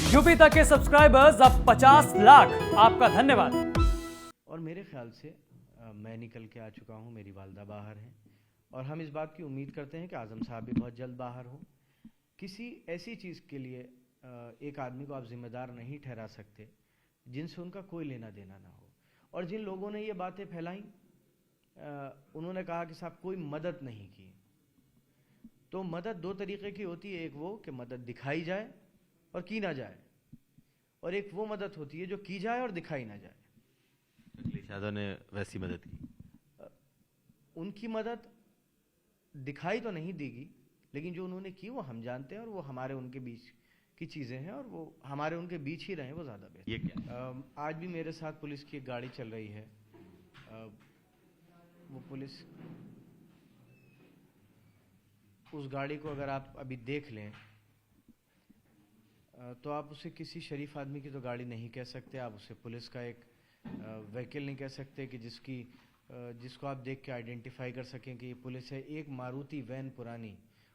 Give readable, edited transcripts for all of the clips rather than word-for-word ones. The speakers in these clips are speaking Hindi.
यूपी तक के सब्सक्राइबर्स अब 50 लाख। आपका धन्यवाद। और मेरे ख्याल से मैं निकल के आ चुका हूँ, मेरी वालदा बाहर हैं और हम इस बात की उम्मीद करते हैं कि आज़म साहब भी बहुत जल्द बाहर हो। किसी ऐसी चीज़ के लिए एक आदमी को आप जिम्मेदार नहीं ठहरा सकते जिनसे उनका कोई लेना देना ना हो। और जिन लोगों ने ये बातें फैलाई, उन्होंने कहा कि साहब कोई मदद नहीं की। तो मदद दो तरीके की होती है, एक वो कि मदद दिखाई जाए और की ना जाए, और एक वो मदद होती है जो की जाए और दिखाई ना जाए। अखिलेश यादव ने वैसी मदद की। उनकी मदद दिखाई तो नहीं देगी, लेकिन जो उन्होंने की वो हम जानते हैं और वो हमारे उनके बीच की चीज़ें हैं और वो हमारे उनके बीच ही रहें वो ज़्यादा बेहतर। ये क्या? आज भी मेरे साथ पुलिस की एक गाड़ी चल रही है। वो पुलिस, उस गाड़ी को अगर आप अभी देख लें तो आप उसे किसी शरीफ आदमी की तो गाड़ी नहीं कह सकते, आप उसे पुलिस का एक व्हीकल नहीं कह सकते कि जिसको आप देख के आइडेंटिफाई कर सकें कि ये पुलिस है। एक मारुति वैन पुरानी,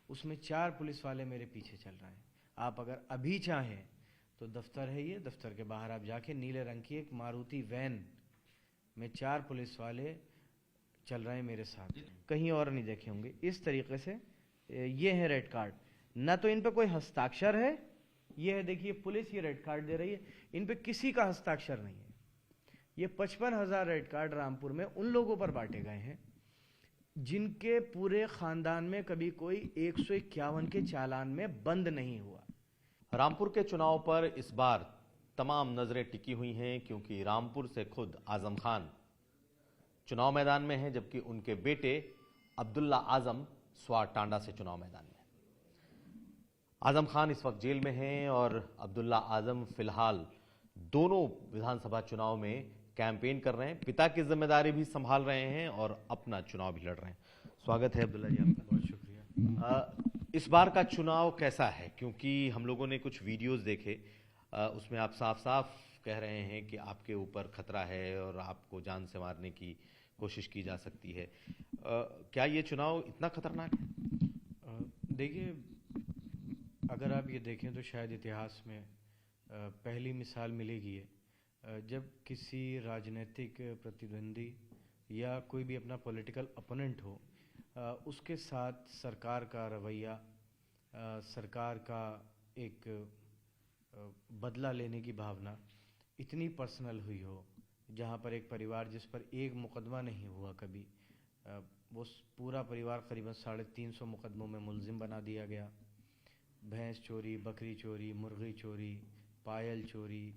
उसमें 4 पुलिस वाले मेरे पीछे चल रहे हैं। आप अगर अभी चाहें तो दफ्तर है, ये दफ्तर के बाहर आप जाके नीले रंग की एक मारुति वैन में 4 पुलिस वाले चल रहे हैं मेरे साथ, कहीं और नहीं देखे होंगे। इस तरीके से ये है रेड कार्ड, ना तो इन पे कोई हस्ताक्षर है, ये है देखिए पुलिस ये रेड कार्ड दे रही है, इन पे किसी का हस्ताक्षर नहीं है। ये 55,000 रेड कार्ड रामपुर में उन लोगों पर बांटे गए हैं जिनके पूरे खानदान में कभी कोई 151 के चालान में बंद नहीं हुआ। रामपुर के चुनाव पर इस बार तमाम नजरें टिकी हुई हैं, क्योंकि रामपुर से खुद आजम खान चुनाव मैदान में हैं, जबकि उनके बेटे अब्दुल्ला आजम स्वार टांडा से चुनाव मैदान में। आजम खान इस वक्त जेल में हैं और अब्दुल्ला आजम फिलहाल दोनों विधानसभा चुनाव में कैंपेन कर रहे हैं, पिता की जिम्मेदारी भी संभाल रहे हैं और अपना चुनाव भी लड़ रहे हैं। स्वागत है अब्दुल्ला जी आपका। बहुत शुक्रिया। इस बार का चुनाव कैसा है? क्योंकि हम लोगों ने कुछ वीडियोस देखे, उसमें आप साफ साफ कह रहे हैं कि आपके ऊपर खतरा है और आपको जान से मारने की कोशिश की जा सकती है। क्या ये चुनाव इतना खतरनाक है? देखिए, अगर आप ये देखें तो शायद इतिहास में पहली मिसाल मिलेगी जब किसी राजनीतिक प्रतिद्वंदी या कोई भी अपना पॉलिटिकल अपोनेंट हो, उसके साथ सरकार का रवैया, सरकार का एक बदला लेने की भावना इतनी पर्सनल हुई हो, जहाँ पर एक परिवार जिस पर एक मुकदमा नहीं हुआ कभी, वो पूरा परिवार करीबन 350 मुकदमों में मुलजिम बना दिया गया। भैंस चोरी, बकरी चोरी, मुर्गी चोरी, पायल चोरी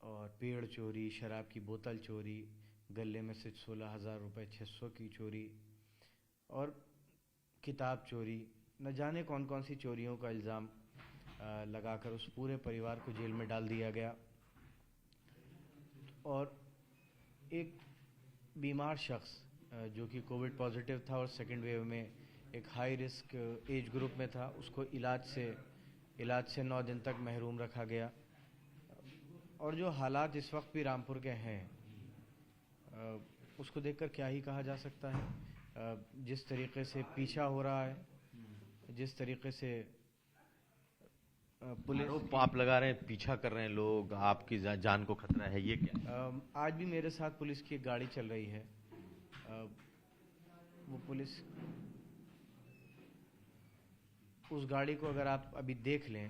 और पेड़ चोरी, शराब की बोतल चोरी, गले में से 16,000 रुपये 600 की चोरी और किताब चोरी, न जाने कौन कौन सी चोरियों का इल्ज़ाम लगाकर उस पूरे परिवार को जेल में डाल दिया गया। और एक बीमार शख्स जो कि कोविड पॉजिटिव था और सेकेंड वेव में एक हाई रिस्क एज ग्रुप में था, उसको इलाज से 9 दिन तक महरूम रखा गया। और जो हालात इस वक्त भी रामपुर के हैं, उसको देखकर क्या ही कहा जा सकता है। जिस तरीके से पीछा हो रहा है, जिस तरीके से पुलिस आप लगा रहे हैं, पीछा कर रहे हैं लोग, आपकी जान को खतरा है, ये क्या? आज भी मेरे साथ पुलिस की एक गाड़ी चल रही है। वो पुलिस, उस गाड़ी को अगर आप अभी देख लें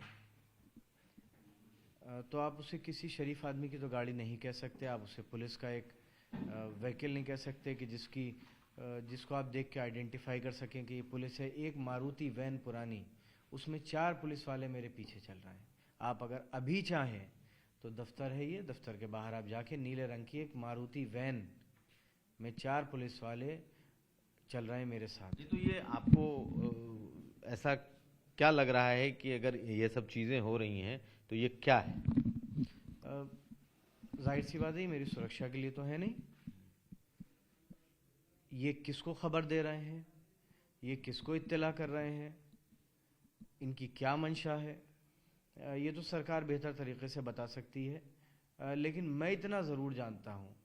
तो आप उसे किसी शरीफ आदमी की तो गाड़ी नहीं कह सकते, आप उसे पुलिस का एक व्हीकल नहीं कह सकते कि जिसको आप देख के आइडेंटिफाई कर सकें कि ये पुलिस है। एक मारुति वैन पुरानी, उसमें 4 पुलिस वाले मेरे पीछे चल रहे हैं। आप अगर अभी चाहें तो दफ्तर है, ये दफ्तर के बाहर आप जाके नीले रंग की एक मारुति वैन में 4 पुलिस वाले चल रहे हैं मेरे साथ। तो ये आपको ऐसा क्या लग रहा है कि अगर ये सब चीज़ें हो रही हैं तो ये क्या है? जाहिर सी बात है, मेरी सुरक्षा के लिए तो है नहीं। ये किसको खबर दे रहे हैं, ये किसको इत्तला कर रहे हैं, इनकी क्या मंशा है, ये तो सरकार बेहतर तरीके से बता सकती है। लेकिन मैं इतना ज़रूर जानता हूँ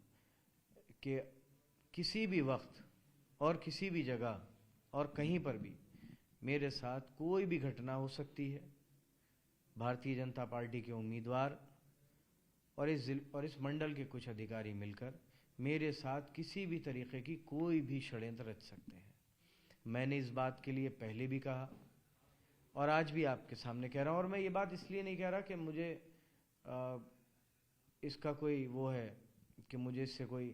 कि किसी भी वक्त और किसी भी जगह और कहीं पर भी मेरे साथ कोई भी घटना हो सकती है। भारतीय जनता पार्टी के उम्मीदवार और इस मंडल के कुछ अधिकारी मिलकर मेरे साथ किसी भी तरीके की कोई भी षड्यंत्र रच सकते हैं। मैंने इस बात के लिए पहले भी कहा और आज भी आपके सामने कह रहा हूं। और मैं ये बात इसलिए नहीं कह रहा कि मुझे इसका कोई वो है कि मुझे इससे कोई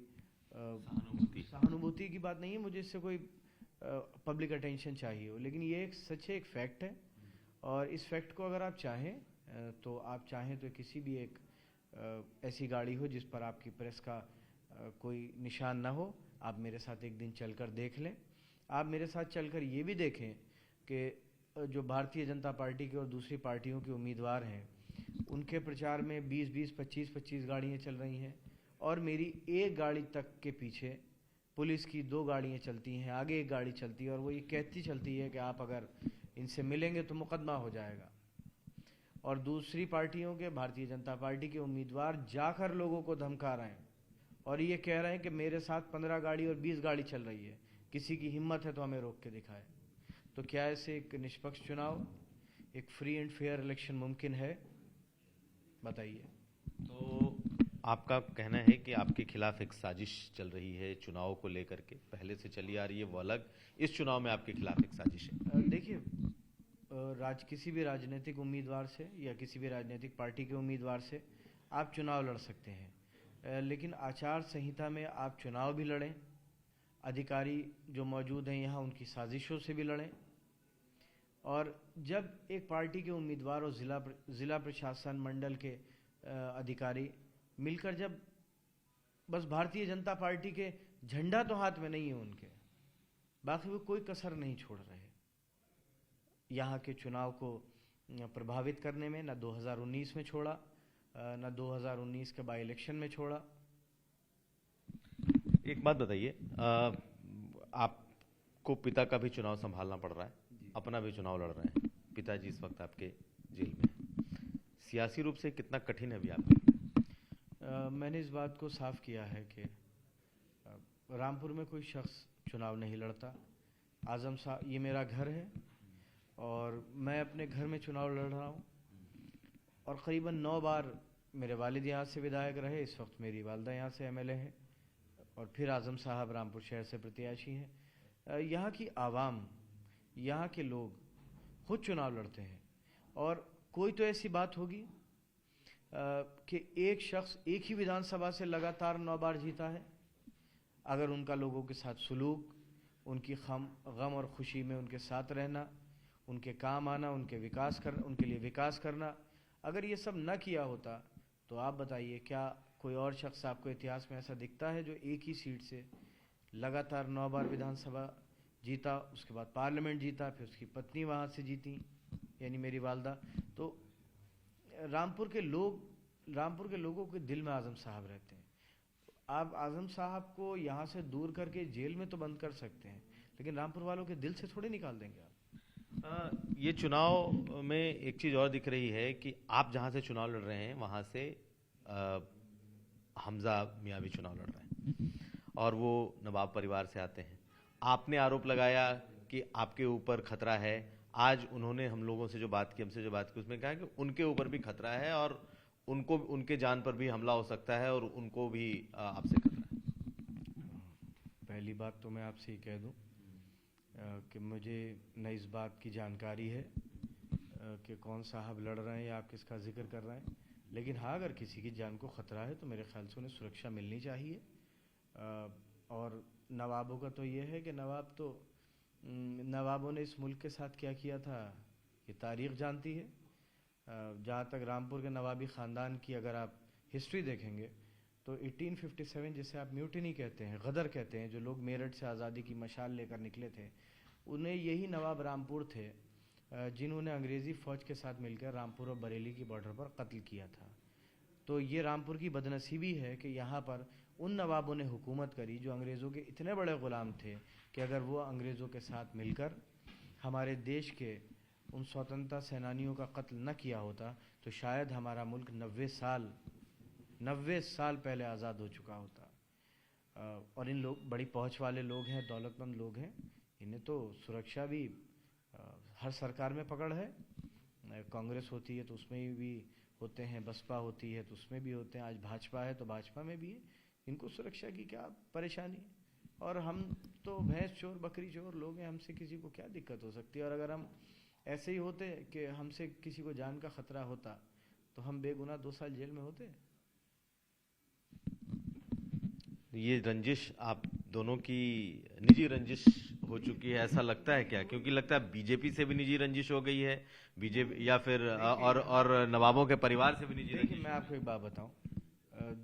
सहानुभूति की बात नहीं है, मुझे इससे कोई पब्लिक अटेंशन चाहिए हो, लेकिन ये एक सच है, एक फैक्ट है। और इस फैक्ट को अगर आप चाहें तो आप चाहें तो किसी भी एक ऐसी गाड़ी हो जिस पर आपकी प्रेस का कोई निशान ना हो, आप मेरे साथ एक दिन चलकर देख लें। आप मेरे साथ चलकर ये भी देखें कि जो भारतीय जनता पार्टी के और दूसरी पार्टियों के उम्मीदवार हैं उनके प्रचार में 20-20, 25-25 गाड़ियाँ चल रही हैं और मेरी एक गाड़ी तक के पीछे पुलिस की 2 गाड़ियाँ चलती हैं, आगे एक गाड़ी चलती है और वो ये कहती चलती है कि आप अगर इनसे मिलेंगे तो मुकदमा हो जाएगा। और दूसरी पार्टियों के, भारतीय जनता पार्टी के उम्मीदवार जाकर लोगों को धमका रहे हैं और ये कह रहे हैं कि मेरे साथ 15 गाड़ी और 20 गाड़ी चल रही है, किसी की हिम्मत है तो हमें रोक के दिखाए। तो क्या ऐसे एक निष्पक्ष चुनाव, एक फ्री एंड फेयर इलेक्शन मुमकिन है? बताइए। तो आपका कहना है कि आपके खिलाफ एक साजिश चल रही है चुनाव को लेकर के, पहले से चली आ रही है वो अलग, इस चुनाव में आपके खिलाफ एक साजिश है? देखिए, किसी भी राजनीतिक उम्मीदवार से या किसी भी राजनीतिक पार्टी के उम्मीदवार से आप चुनाव लड़ सकते हैं, लेकिन आचार संहिता में आप चुनाव भी लड़ें, अधिकारी जो मौजूद हैं यहाँ उनकी साजिशों से भी लड़ें। और जब एक पार्टी के उम्मीदवार और ज़िला प्रशासन मंडल के अधिकारी मिलकर जब बस भारतीय जनता पार्टी के झंडा तो हाथ में नहीं है उनके, बाकी वो कोई कसर नहीं छोड़ रहे यहाँ के चुनाव को प्रभावित करने में, न 2019 में छोड़ा, न 2019 के बाई इलेक्शन में छोड़ा। एक बात बताइए, आपको पिता का भी चुनाव संभालना पड़ रहा है, अपना भी चुनाव लड़ रहे हैं, पिताजी इस वक्त आपके जेल में हैं, सियासी रूप से कितना कठिन है अभी आपके लिए? मैंने इस बात को साफ किया है कि रामपुर में कोई शख्स चुनाव नहीं लड़ता। आजम साहब, ये मेरा घर है और मैं अपने घर में चुनाव लड़ रहा हूँ और करीबन 9 बार मेरे वालिद यहाँ से विधायक रहे, इस वक्त मेरी वालदा यहाँ से एमएलए हैं और फिर आजम साहब रामपुर शहर से प्रत्याशी हैं। यहाँ की आवाम, यहाँ के लोग खुद चुनाव लड़ते हैं और कोई तो ऐसी बात होगी कि एक शख्स एक ही विधानसभा से लगातार 9 बार जीता है। अगर उनका लोगों के साथ सुलूक, उनकी गम और खुशी में उनके साथ रहना, उनके काम आना, उनके लिए विकास करना, अगर ये सब न किया होता तो आप बताइए क्या कोई और शख्स आपको इतिहास में ऐसा दिखता है जो एक ही सीट से लगातार 9 बार विधानसभा जीता, उसके बाद पार्लियामेंट जीता, फिर उसकी पत्नी वहाँ से जीती, यानी मेरी वालदा। तो रामपुर के लोगों के दिल में आजम साहब रहते हैं। आप आजम साहब को यहाँ से दूर करके जेल में तो बंद कर सकते हैं, लेकिन रामपुर वालों के दिल से थोड़े निकाल देंगे आप। ये चुनाव में एक चीज़ और दिख रही है कि आप जहाँ से चुनाव लड़ रहे हैं वहाँ से हमजा मियाँ भी चुनाव लड़ रहे हैं और वो नवाब परिवार से आते हैं। आपने आरोप लगाया कि आपके ऊपर खतरा है, आज उन्होंने हम लोगों से जो बात की, हमसे जो बात की, उसमें कहा कि उनके ऊपर भी खतरा है और उनको, उनके जान पर भी हमला हो सकता है और उनको भी आपसे खतरा है। पहली बात तो मैं आपसे ही कह दूं कि मुझे न इस बात की जानकारी है कि कौन साहब लड़ रहे हैं या आप किसका जिक्र कर रहे हैं, लेकिन हाँ, अगर किसी की जान को ख़तरा है तो मेरे ख्याल से उन्हें सुरक्षा मिलनी चाहिए। और नवाबों का तो ये है कि नवाबों ने इस मुल्क के साथ क्या किया था ये तारीख़ जानती है। जहाँ तक रामपुर के नवाबी ख़ानदान की अगर आप हिस्ट्री देखेंगे तो 1857 जिसे आप म्यूटिनी कहते हैं, गदर कहते हैं, जो लोग मेरठ से आज़ादी की मशाल लेकर निकले थे, उन्हें यही नवाब रामपुर थे जिन्होंने अंग्रेज़ी फ़ौज के साथ मिलकर रामपुर और बरेली की बॉर्डर पर कत्ल किया था। तो ये रामपुर की बदनसीबी है कि यहाँ पर उन नवाबों ने हुकूमत करी जो अंग्रेज़ों के इतने बड़े ग़ुलाम थे कि अगर वो अंग्रेज़ों के साथ मिलकर हमारे देश के उन स्वतंत्रता सेनानियों का कत्ल न किया होता तो शायद हमारा मुल्क 90 साल पहले आज़ाद हो चुका होता। और इन लोग बड़ी पहुँच वाले लोग हैं, दौलतमंद लोग हैं, इन्हें तो सुरक्षा भी हर सरकार में पकड़ है। कांग्रेस होती है तो उसमें भी होते हैं, बसपा होती है तो उसमें भी होते हैं, आज भाजपा है तो भाजपा में भी है। इनको सुरक्षा की क्या परेशानी? और हम तो भैंस चोर बकरी चोर लोग हैं, हमसे किसी को क्या दिक्कत हो सकती है? और अगर हम ऐसे ही होते कि हमसे किसी को जान का खतरा होता तो हम बेगुनाह 2 साल जेल में होते। ये रंजिश आप दोनों की निजी रंजिश हो चुकी है, ऐसा लगता है क्या? क्योंकि लगता है बीजेपी से भी निजी रंजिश हो गई है, बीजेपी या फिर और नवाबों के परिवार से भी निजी देखिए, रंजिश। मैं आपको एक बात बताऊं,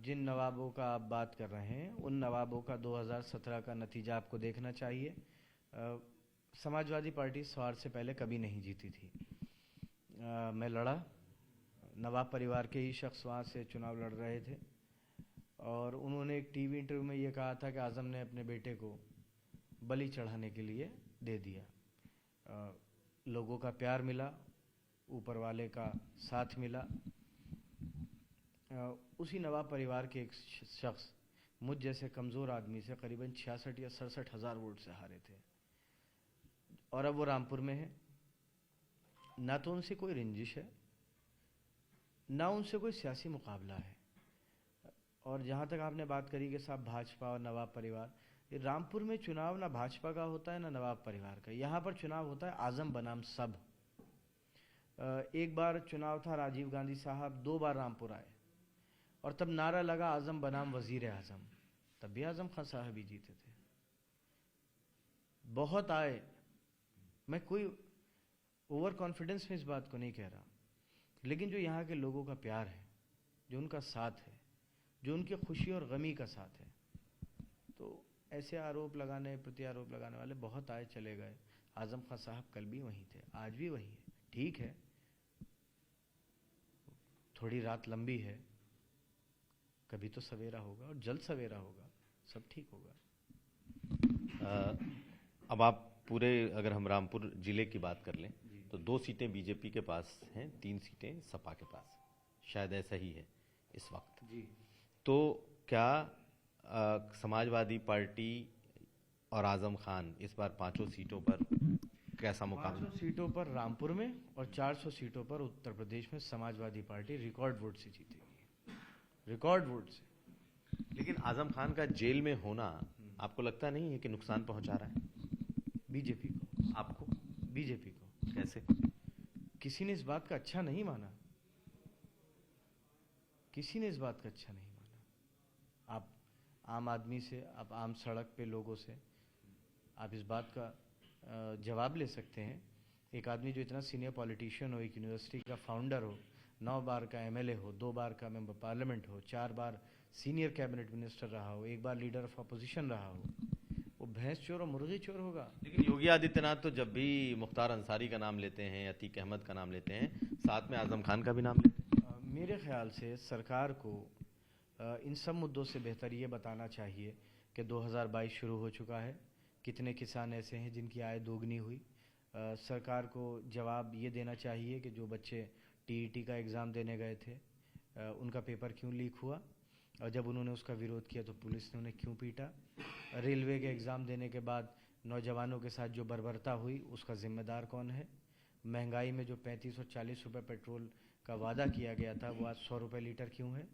जिन नवाबों का आप बात कर रहे हैं उन नवाबों का 2017 का नतीजा आपको देखना चाहिए। समाजवादी पार्टी स्वार से पहले कभी नहीं जीती थी। मैं लड़ा, नवाब परिवार के ही शख्स वहाँ से चुनाव लड़ रहे थे और उन्होंने एक टीवी इंटरव्यू में ये कहा था कि आज़म ने अपने बेटे को बलि चढ़ाने के लिए दे दिया। लोगों का प्यार मिला, ऊपर वाले का साथ मिला। उसी नवाब परिवार के एक शख्स मुझ जैसे कमज़ोर आदमी से करीबन 66 या 67 हज़ार वोट से हारे थे और अब वो रामपुर में है। ना तो उनसे कोई रंजिश है, ना उनसे कोई सियासी मुकाबला है। और जहाँ तक आपने बात करी कि साहब भाजपा और नवाब परिवार, ये रामपुर में चुनाव ना भाजपा का होता है ना नवाब परिवार का। यहाँ पर चुनाव होता है आज़म बनाम सब। एक बार चुनाव था, राजीव गांधी साहब 2 बार रामपुर आए और तब नारा लगा आज़म बनाम वज़ीर आज़म, तब भी आज़म खान साहब ही जीते थे। बहुत आए, मैं कोई ओवर कॉन्फिडेंस में इस बात को नहीं कह रहा, लेकिन जो यहाँ के लोगों का प्यार है, जो उनका साथ है, जो उनकी खुशी और गमी का साथ है, तो ऐसे आरोप लगाने प्रति आरोप लगाने वाले बहुत आए चले गए। आज़म खान साहब कल भी वहीं थे, आज भी वहीं है। ठीक है, थोड़ी रात लंबी है, कभी तो सवेरा होगा और जल्द सवेरा होगा, सब ठीक होगा। अब आप पूरे अगर हम रामपुर जिले की बात कर लें तो 2 सीटें बीजेपी के पास हैं, 3 सीटें सपा के पास, शायद ऐसा ही है इस वक्त जी। तो क्या समाजवादी पार्टी और आजम खान इस बार 5 सीटों पर कैसा मुकाबला? 500 सीटों पर रामपुर में और 400 सीटों पर उत्तर प्रदेश में समाजवादी पार्टी रिकॉर्ड वोट से जीतेगी, रिकॉर्ड वोट से। लेकिन आजम खान का जेल में होना आपको लगता नहीं है कि नुकसान पहुंचा रहा है बीजेपी को? आपको? बीजेपी को कैसे? किसी ने इस बात का अच्छा नहीं माना, किसी ने इस बात का अच्छा नहीं माना। आप आम आदमी से, आप आम सड़क पे लोगों से आप इस बात का जवाब ले सकते हैं। एक आदमी जो इतना सीनियर पॉलिटिशियन हो, एक यूनिवर्सिटी का फाउंडर हो, 9 बार का एमएलए हो, 2 बार का मेंबर पार्लियामेंट हो, 4 बार सीनियर कैबिनेट मिनिस्टर रहा हो, 1 बार लीडर ऑफ अपोजिशन रहा हो, वो भैंस चोर और मुर्गी चोर होगा? लेकिन योगी आदित्यनाथ तो जब भी मुख्तार अंसारी का नाम लेते हैं, अतीक अहमद का नाम लेते हैं, साथ में आजम खान का भी नाम लेते हैं। मेरे ख्याल से सरकार को इन सब मुद्दों से बेहतर ये बताना चाहिए कि 2022 शुरू हो चुका है, कितने किसान ऐसे हैं जिनकी आय दोगुनी हुई। सरकार को जवाब ये देना चाहिए कि जो बच्चे टीईटी का एग्ज़ाम देने गए थे, उनका पेपर क्यों लीक हुआ और जब उन्होंने उसका विरोध किया तो पुलिस ने उन्हें क्यों पीटा। रेलवे के एग्ज़ाम देने के बाद नौजवानों के साथ जो बर्बरता हुई उसका ज़िम्मेदार कौन है। महंगाई में जो 35 और 40 रुपये पेट्रोल का वादा किया गया था वो आज 100 रुपये लीटर क्यों है।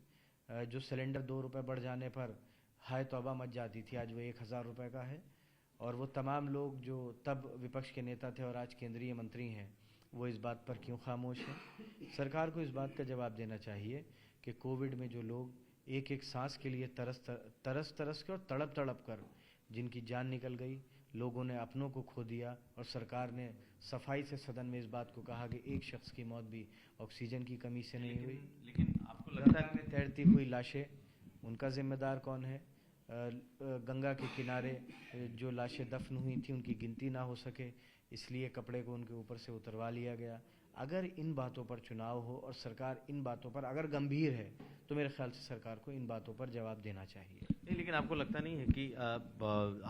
जो सिलेंडर 2 रुपये बढ़ जाने पर हाय तौबा मच जाती थी, आज वो 1000 रुपये का है। और वो तमाम लोग जो तब विपक्ष के नेता थे और आज केंद्रीय मंत्री हैं, वो इस बात पर क्यों खामोश हैं। सरकार को इस बात का जवाब देना चाहिए कि कोविड में जो लोग एक एक सांस के लिए तरस के और तड़प कर जिनकी जान निकल गई, लोगों ने अपनों को खो दिया और सरकार ने सफाई से सदन में इस बात को कहा कि एक शख्स की मौत भी ऑक्सीजन की कमी से नहीं हुई। लेकिन आपको लगता गंगा है में तैरती हुई लाशें, उनका जिम्मेदार कौन है। गंगा के किनारे जो लाशें दफन हुई थी उनकी गिनती ना हो सके, इसलिए कपड़े को उनके ऊपर से उतरवा लिया गया। अगर इन बातों पर चुनाव हो और सरकार इन बातों पर अगर गंभीर है तो मेरे ख्याल से सरकार को इन बातों पर जवाब देना चाहिए। नहीं, लेकिन आपको लगता नहीं है कि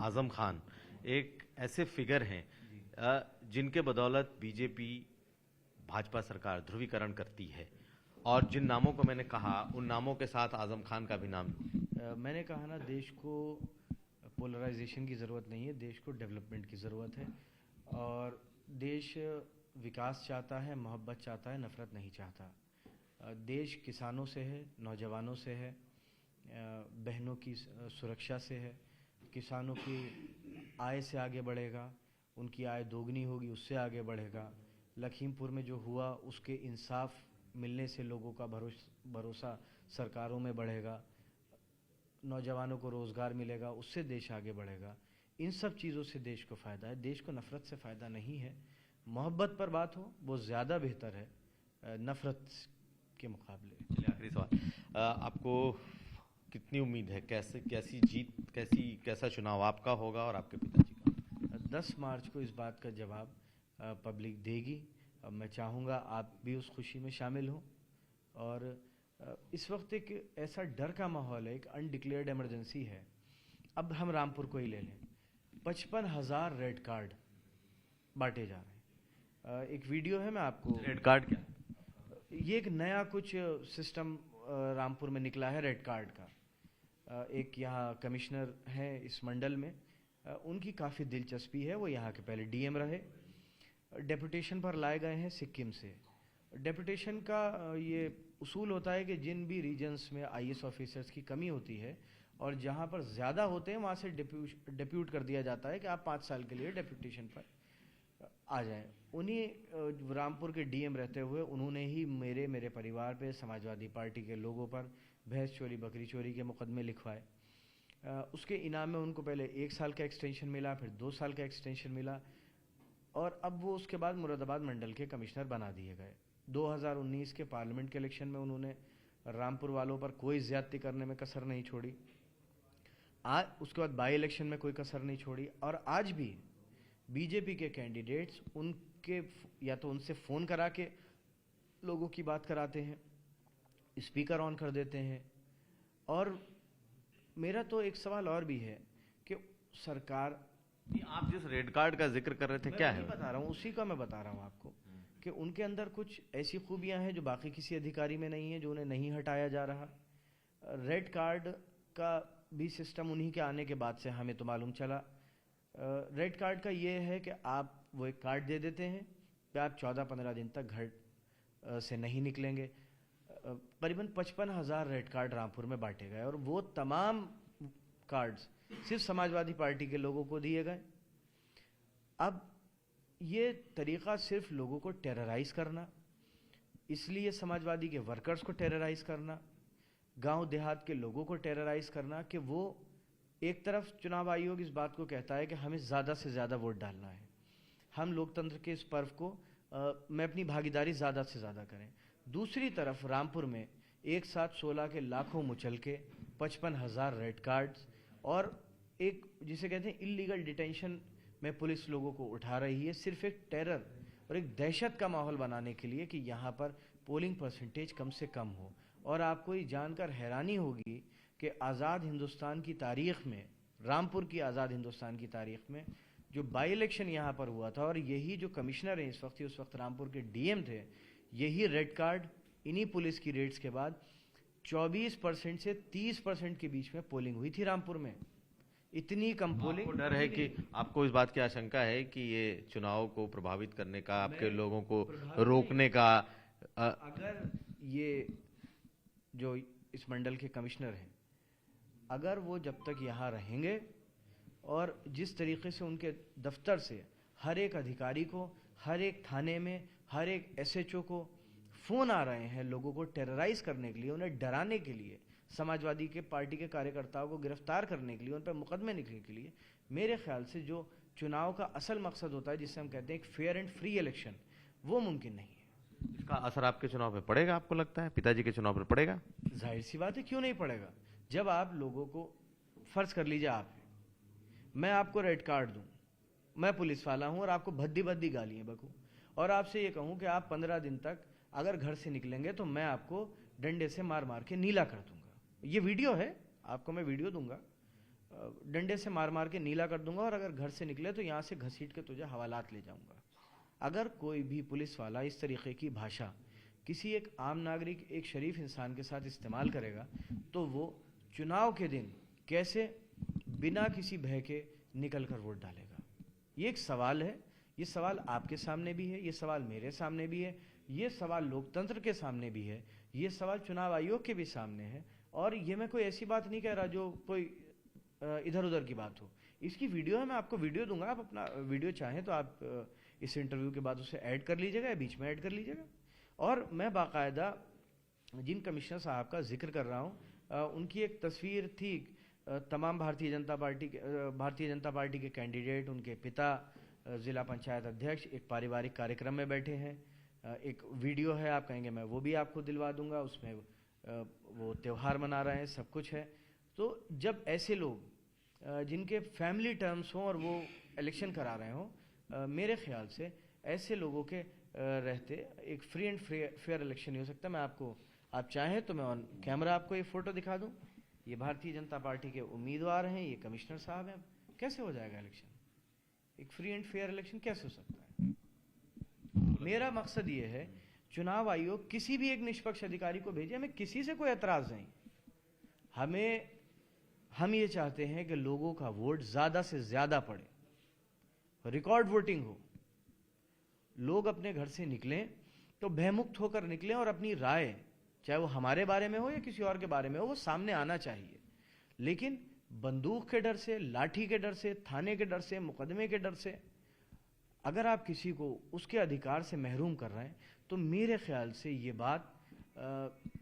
आजम खान एक ऐसे फिगर हैं जिनके बदौलत बीजेपी भाजपा सरकार ध्रुवीकरण करती है, और जिन नामों को मैंने कहा उन नामों के साथ आजम खान का भी नाम मैंने कहा ना, देश को पोलराइजेशन की ज़रूरत नहीं है, देश को डेवलपमेंट की ज़रूरत है। और देश विकास चाहता है, मोहब्बत चाहता है, नफ़रत नहीं चाहता। देश किसानों से है, नौजवानों से है, बहनों की सुरक्षा से है। किसानों की आय से आगे बढ़ेगा, उनकी आय दोगुनी होगी, उससे आगे बढ़ेगा। लखीमपुर में जो हुआ उसके इंसाफ मिलने से लोगों का भरोसा सरकारों में बढ़ेगा, नौजवानों को रोज़गार मिलेगा, उससे देश आगे बढ़ेगा। इन सब चीज़ों से देश को फ़ायदा है, देश को नफ़रत से फ़ायदा नहीं है। मोहब्बत पर बात हो वो ज़्यादा बेहतर है नफ़रत के मुकाबले। चलिए आखिरी सवाल, आपको कितनी उम्मीद है, कैसी जीत, कैसा चुनाव आपका होगा और आपके पिताजी का? 10 मार्च को इस बात का जवाब पब्लिक देगी। मैं चाहूँगा आप भी उस खुशी में शामिल हों। और इस वक्त एक ऐसा डर का माहौल है, एक अनडिक्लेयर्ड इमरजेंसी है। अब हम रामपुर को ही ले लें, 55,000 रेड कार्ड बांटे जा रहे हैं। एक वीडियो है, मैं आपको रेड कार्ड क्या? ये एक नया कुछ सिस्टम रामपुर में निकला है रेड कार्ड का। एक यहाँ कमिश्नर हैं इस मंडल में, उनकी काफ़ी दिलचस्पी है। वो यहाँ के पहले डीएम रहे, डेपुटेशन पर लाए गए हैं सिक्किम से। डेपुटेशन का ये उसूल होता है कि जिन भी रीजन्स में आईएएस ऑफिसर्स की कमी होती है और जहाँ पर ज़्यादा होते हैं वहाँ से डिप्यूट कर दिया जाता है कि आप 5 साल के लिए डेपुटेशन पर आ जाएं। उन्हीं रामपुर के डीएम रहते हुए उन्होंने ही मेरे परिवार पे, समाजवादी पार्टी के लोगों पर भैंस चोरी बकरी चोरी के मुकदमे लिखवाए। उसके इनाम में उनको पहले 1 साल का एक्सटेंशन मिला, फिर 2 साल का एक्सटेंशन मिला, और अब वो उसके बाद मुरादाबाद मंडल के कमिश्नर बना दिए गए। 2019 के पार्लियामेंट के इलेक्शन में उन्होंने रामपुर वालों पर कोई ज़्यादती करने में कसर नहीं छोड़ी। आज उसके बाद बाई इलेक्शन में कोई कसर नहीं छोड़ी। और आज भी बीजेपी के कैंडिडेट्स उनके या तो उनसे फ़ोन करा के लोगों की बात कराते हैं, स्पीकर ऑन कर देते हैं। और मेरा तो एक सवाल और भी है कि सरकार, आप जिस रेड कार्ड का जिक्र कर रहे थे क्या है? बता रहा हूँ, उसी का मैं बता रहा हूँ आपको कि उनके अंदर कुछ ऐसी खूबियाँ हैं जो बाकी किसी अधिकारी में नहीं है, जो उन्हें नहीं हटाया जा रहा। रेड कार्ड का भी सिस्टम उन्हीं के आने के बाद से हमें तो मालूम चला। रेड कार्ड का ये है कि आप वो एक कार्ड दे देते हैं कि आप 14-15 दिन तक घर से नहीं निकलेंगे। करीबन 55,000 रेड कार्ड रामपुर में बांटे गए और वो तमाम कार्ड्स सिर्फ समाजवादी पार्टी के लोगों को दिए गए। अब ये तरीक़ा सिर्फ लोगों को टेरराइज़ करना, इसलिए समाजवादी के वर्कर्स को टेरराइज़ करना, गांव देहात के लोगों को टेरराइज़ करना कि वो एक तरफ चुनाव आयोग इस बात को कहता है कि हमें ज़्यादा से ज़्यादा वोट डालना है, हम लोकतंत्र के इस पर्व को में अपनी भागीदारी ज़्यादा से ज़्यादा करें। दूसरी तरफ रामपुर में एक साथ 16 के लाखों मुचलके, 55,000 रेड कार्ड्स और एक जिसे कहते हैं इलीगल डिटेंशन में पुलिस लोगों को उठा रही है, सिर्फ एक टेरर और एक दहशत का माहौल बनाने के लिए कि यहाँ पर पोलिंग परसेंटेज कम से कम हो। और आपको ये जानकर हैरानी होगी कि आज़ाद हिंदुस्तान की तारीख़ में, रामपुर की आज़ाद हिंदुस्तान की तारीख़ में जो बाई इलेक्शन यहाँ पर हुआ था और यही जो कमिश्नर हैं इस वक्त, उस वक्त रामपुर के डीएम थे, यही रेड कार्ड इन्हीं पुलिस की रेड्स के बाद 24% से 30% के बीच में पोलिंग हुई थी रामपुर में। इतनी कम पोलिंग। आपको डर है कि, आपको इस बात की आशंका है कि ये चुनाव को प्रभावित करने का, आपके लोगों को रोकने का, अगर ये जो इस मंडल के कमिश्नर हैं, अगर वो जब तक यहाँ रहेंगे और जिस तरीके से उनके दफ्तर से हर एक अधिकारी को, हर एक थाने में, हर एक एसएचओ को फ़ोन आ रहे हैं लोगों को टेरराइज़ करने के लिए, उन्हें डराने के लिए, समाजवादी के पार्टी के कार्यकर्ताओं को गिरफ्तार करने के लिए, उन पर मुकदमे लिखने के लिए, मेरे ख्याल से जो चुनाव का असल मकसद होता है, जिससे हम कहते हैं एक फेयर एंड फ्री इलेक्शन, वो मुमकिन नहीं है। इसका असर आपके चुनाव पे पड़ेगा, आपको लगता है? पिताजी के चुनाव पर पड़ेगा? जाहिर सी बात है, क्यों नहीं पड़ेगा। जब आप लोगों को, फ़र्ज़ कर लीजिए मैं आपको रेड कार्ड दूं, मैं पुलिस वाला हूं और आपको भद्दी भद्दी गालियां बकूं और आपसे ये कहूं कि आप 15 दिन तक अगर घर से निकलेंगे तो मैं आपको डंडे से मार मार के नीला कर दूंगा। ये वीडियो है, आपको मैं वीडियो दूंगा, डंडे से मार मार के नीला कर दूंगा और अगर घर से निकले तो यहाँ से घसीट के तुझे हवालात ले जाऊंगा। अगर कोई भी पुलिस वाला इस तरीके की भाषा किसी एक आम नागरिक, एक शरीफ इंसान के साथ इस्तेमाल करेगा तो वो चुनाव के दिन कैसे बिना किसी भय के निकल कर वोट डालेगा। ये एक सवाल है, ये सवाल आपके सामने भी है, ये सवाल मेरे सामने भी है, ये सवाल लोकतंत्र के सामने भी है, ये सवाल चुनाव आयोग के भी सामने है। और ये मैं कोई ऐसी बात नहीं कह रहा जो कोई इधर उधर की बात हो। इसकी वीडियो है, मैं आपको वीडियो दूंगा, आप अपना वीडियो चाहें तो आप इस इंटरव्यू के बाद उसे ऐड कर लीजिएगा या बीच में ऐड कर लीजिएगा। और मैं बाकायदा जिन कमिश्नर साहब का जिक्र कर रहा हूँ उनकी एक तस्वीर थी, तमाम भारतीय जनता पार्टी के कैंडिडेट, उनके पिता ज़िला पंचायत अध्यक्ष एक पारिवारिक कार्यक्रम में बैठे हैं। एक वीडियो है, आप कहेंगे मैं वो भी आपको दिलवा दूंगा, उसमें वो त्यौहार मना रहे हैं, सब कुछ है। तो जब ऐसे लोग जिनके फैमिली टर्म्स हों और वो इलेक्शन करा रहे हों, मेरे ख्याल से ऐसे लोगों के रहते एक फ्री एंड फेयर इलेक्शन नहीं हो सकता। मैं आपको, आप चाहें तो मैं ऑन कैमरा आपको ये फोटो दिखा दूं। ये भारतीय जनता पार्टी के उम्मीदवार हैं, ये कमिश्नर साहब हैं। कैसे हो जाएगा इलेक्शन? एक फ्री एंड फेयर इलेक्शन कैसे हो सकता है? मेरा मकसद ये है, चुनाव आयोग किसी भी एक निष्पक्ष अधिकारी को भेजे, हमें किसी से कोई एतराज नहीं। हम ये चाहते हैं कि लोगों का वोट ज्यादा से ज्यादा पड़े, रिकॉर्ड वोटिंग हो, लोग अपने घर से निकलें तो भयमुक्त होकर निकलें और अपनी राय, चाहे वो हमारे बारे में हो या किसी और के बारे में हो, वो सामने आना चाहिए। लेकिन बंदूक के डर से, लाठी के डर से, थाने के डर से, मुकदमे के डर से अगर आप किसी को उसके अधिकार से महरूम कर रहे हैं, तो मेरे ख्याल से ये बात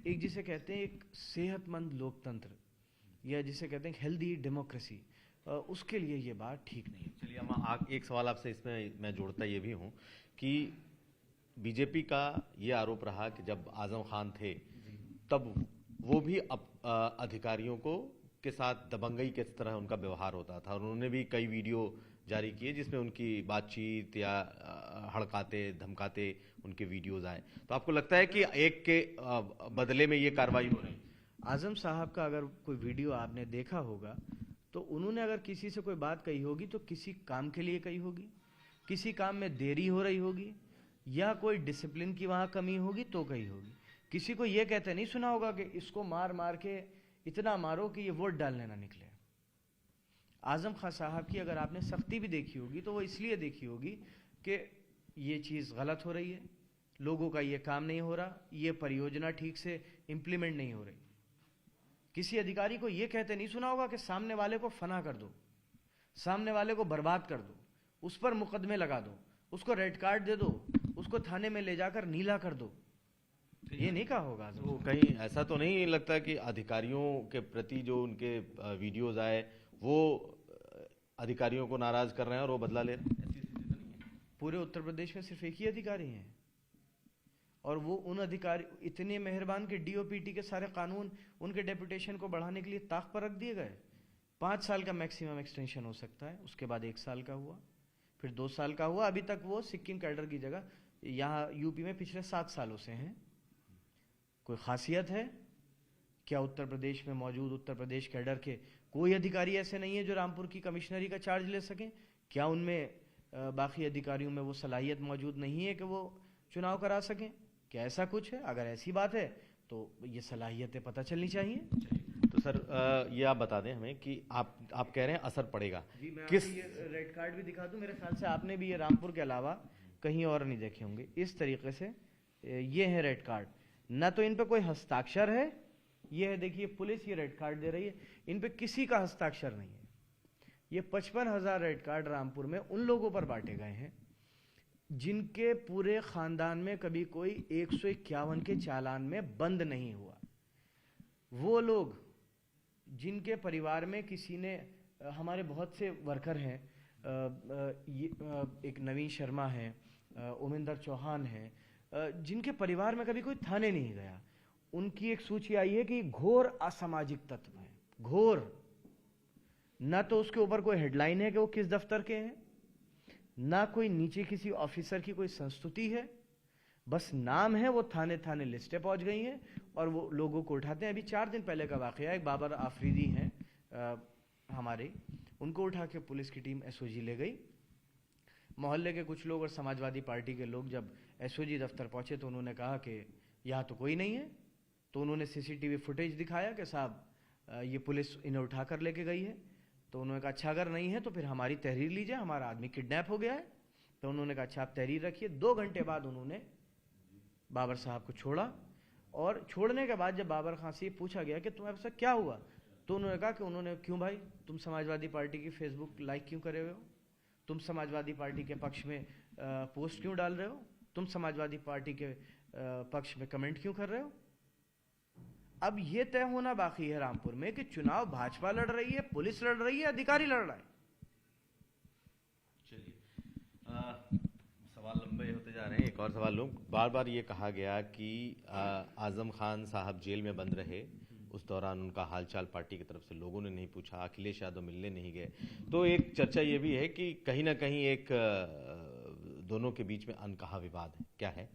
एक जिसे कहते हैं एक सेहतमंद लोकतंत्र या जिसे कहते हैं हेल्दी डेमोक्रेसी, उसके लिए ये बात ठीक नहीं है। चलिए, हम एक सवाल आपसे इसमें मैं जोड़ता ये भी हूँ कि बीजेपी का ये आरोप रहा कि जब आजम खान थे तब वो भी अधिकारियों के साथ दबंगई के तरह उनका व्यवहार होता था, और उन्होंने भी कई वीडियो जारी किए जिसमें उनकी बातचीत या हड़काते धमकाते उनके वीडियोज आए। तो आपको लगता है कि एक के बदले में ये कार्रवाई हो रही है? आजम साहब का अगर कोई वीडियो आपने देखा होगा तो उन्होंने अगर किसी से कोई बात कही होगी तो किसी काम के लिए कही होगी, किसी काम में देरी हो रही होगी या कोई डिसिप्लिन की वहां कमी होगी तो कही होगी। किसी को यह कहते नहीं सुना होगा कि इसको मार मार के इतना मारो कि ये वोट डालने ना निकले। आजम खान साहब की अगर आपने सख्ती भी देखी होगी तो वो इसलिए देखी होगी कि ये चीज़ गलत हो रही है, लोगों का ये काम नहीं हो रहा, ये परियोजना ठीक से इम्प्लीमेंट नहीं हो रही। किसी अधिकारी को ये कहते नहीं सुना होगा कि सामने वाले को फना कर दो, सामने वाले को बर्बाद कर दो, उस पर मुकदमे लगा दो, उसको रेड कार्ड दे दो, उसको थाने में ले जाकर नीला कर दो। ये नहीं कहा होगा। तो कहीं ऐसा तो नहीं लगता कि अधिकारियों के प्रति जो उनके वीडियोज आए वो अधिकारियों को नाराज कर रहे हैं और वो बदला ले रहे हैं? पूरे उत्तर प्रदेश में सिर्फ एक ही अधिकारी हैं और वो उन अधिकारी इतने मेहरबान के डीओपीटी के सारे कानून उनके डेपुटेशन को बढ़ाने के लिए ताक पर रख दिए गए। 5 साल का मैक्सिमम एक्सटेंशन हो सकता है, उसके बाद 1 साल का हुआ, फिर 2 साल का हुआ, अभी तक वो सिक्किम कैडर की जगह यहाँ यूपी में पिछले 7 सालों से हैं। कोई खासियत है क्या? उत्तर प्रदेश में मौजूद उत्तर प्रदेश कैडर के कोई अधिकारी ऐसे नहीं है जो रामपुर की कमिश्नरी का चार्ज ले सकें? क्या उनमें बाकी अधिकारियों में वो सलाहियत मौजूद नहीं है कि वो चुनाव करा सकें? क्या ऐसा कुछ है? अगर ऐसी बात है तो ये सलाहियतें पता चलनी चाहिए। तो सर ये आप बता दें हमें कि आप कह रहे हैं असर पड़ेगा, जी मैं किस ये रेड कार्ड भी दिखा दूं, मेरे ख्याल से आपने भी ये रामपुर के अलावा कहीं और नहीं देखे होंगे। इस तरीके से ये है रेड कार्ड, ना तो इन पे कोई हस्ताक्षर है, ये है देखिए पुलिस ये रेड कार्ड दे रही है, इन पे किसी का हस्ताक्षर नहीं है। ये 55,000 रेड कार्ड रामपुर में उन लोगों पर बांटे गए हैं जिनके पूरे खानदान में कभी कोई 151 के चालान में बंद नहीं हुआ। वो लोग जिनके परिवार में किसी ने, हमारे बहुत से वर्कर हैं, एक नवीन शर्मा है, उमिंदर चौहान है, जिनके परिवार में कभी कोई थाने नहीं गया, उनकी एक सूची आई है कि घोर असामाजिक तत्व है। घोर, ना तो उसके ऊपर कोई हेडलाइन है कि वो किस दफ्तर के हैं, ना कोई नीचे किसी ऑफिसर की कोई संस्तुति है, बस नाम है, वो थाने थाने लिस्टें पहुंच गई हैं और वो लोगों को उठाते हैं। अभी 4 दिन पहले का वाकया, एक बाबर आफरीदी हैं हमारे, उनको उठा के पुलिस की टीम एसओजी ले गई। मोहल्ले के कुछ लोग और समाजवादी पार्टी के लोग जब एसओजी दफ्तर पहुंचे तो उन्होंने कहा कि यहाँ तो कोई नहीं है। तो उन्होंने सीसीटीवी फुटेज दिखाया कि साहब ये पुलिस इन्हें उठा कर लेके गई है। तो उन्होंने कहा अच्छा अगर नहीं है तो फिर हमारी तहरीर लीजिए, हमारा आदमी किडनैप हो गया है। तो उन्होंने कहा अच्छा आप तहरीर रखिए। 2 घंटे बाद उन्होंने बाबर साहब को छोड़ा, और छोड़ने के बाद जब बाबर खान से पूछा गया कि तुम्हारे साथ क्या हुआ, तो उन्होंने कहा कि उन्होंने क्यों भाई, तुम समाजवादी पार्टी की फेसबुक लाइक क्यों करे हुए हो, तुम समाजवादी पार्टी के पक्ष में पोस्ट क्यों डाल रहे हो, तुम समाजवादी पार्टी के पक्ष में कमेंट क्यों कर रहे हो। अब ये तय होना बाकी है रामपुर में कि चुनाव भाजपा लड़ रही है, पुलिस लड़ रही है, अधिकारी लड़ रहा है। चलिए, सवाल लंबे होते जा रहे हैं। एक और सवाल लूँ। बार बार ये कहा गया कि आजम खान साहब जेल में बंद रहे, उस दौरान उनका हालचाल पार्टी की तरफ से लोगों ने नहीं पूछा, अखिलेश यादव मिलने नहीं गए। तो एक चर्चा ये भी है कि कहीं ना कहीं एक दोनों के बीच में अनकहा विवाद है, क्या है?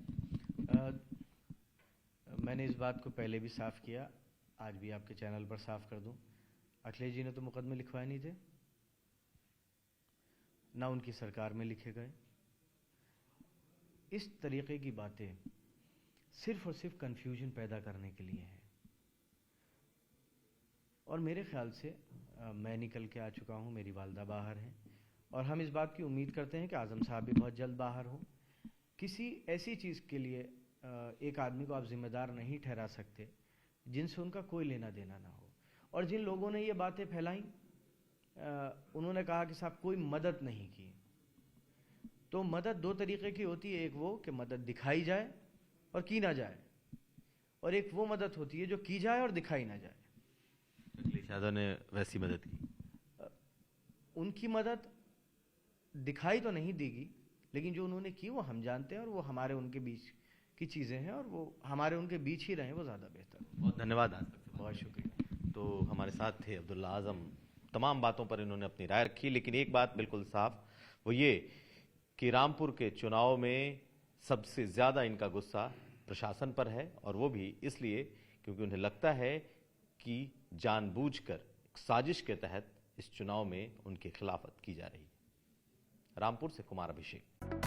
मैंने इस बात को पहले भी साफ किया, आज भी आपके चैनल पर साफ कर दूं। अखिलेश जी ने तो मुकदमे लिखवाए नहीं थे, ना उनकी सरकार में लिखे गए। इस तरीके की बातें सिर्फ और सिर्फ कंफ्यूजन पैदा करने के लिए हैं। और मेरे ख्याल से मैं निकल के आ चुका हूं, मेरी वालदा बाहर हैं, और हम इस बात की उम्मीद करते हैं कि आज़म साहब भी बहुत जल्द बाहर हो। किसी ऐसी चीज़ के लिए एक आदमी को आप जिम्मेदार नहीं ठहरा सकते जिनसे उनका कोई लेना देना ना हो। और जिन लोगों ने ये बातें फैलाई, उन्होंने कहा कि साहब कोई मदद नहीं की। तो मदद 2 तरीके की होती है, एक वो कि मदद दिखाई जाए और की ना जाए, और एक वो मदद होती है जो की जाए और दिखाई ना जाए। अखिलेश यादव ने वैसी मदद की। उनकी मदद दिखाई तो नहीं देगी, लेकिन जो उन्होंने की वो हम जानते हैं, और वो हमारे उनके बीच की चीज़ें हैं, और वो हमारे उनके बीच ही रहें, वो ज़्यादा बेहतर। बहुत धन्यवाद आज तक से। बहुत शुक्रिया। तो हमारे साथ थे अब्दुल्ला आजम। तमाम बातों पर इन्होंने अपनी राय रखी, लेकिन एक बात बिल्कुल साफ, वो ये कि रामपुर के चुनाव में सबसे ज़्यादा इनका गुस्सा प्रशासन पर है, और वो भी इसलिए क्योंकि उन्हें लगता है कि जानबूझकर एक साजिश के तहत इस चुनाव में उनकी खिलाफत की जा रही है। रामपुर से कुमार अभिषेक।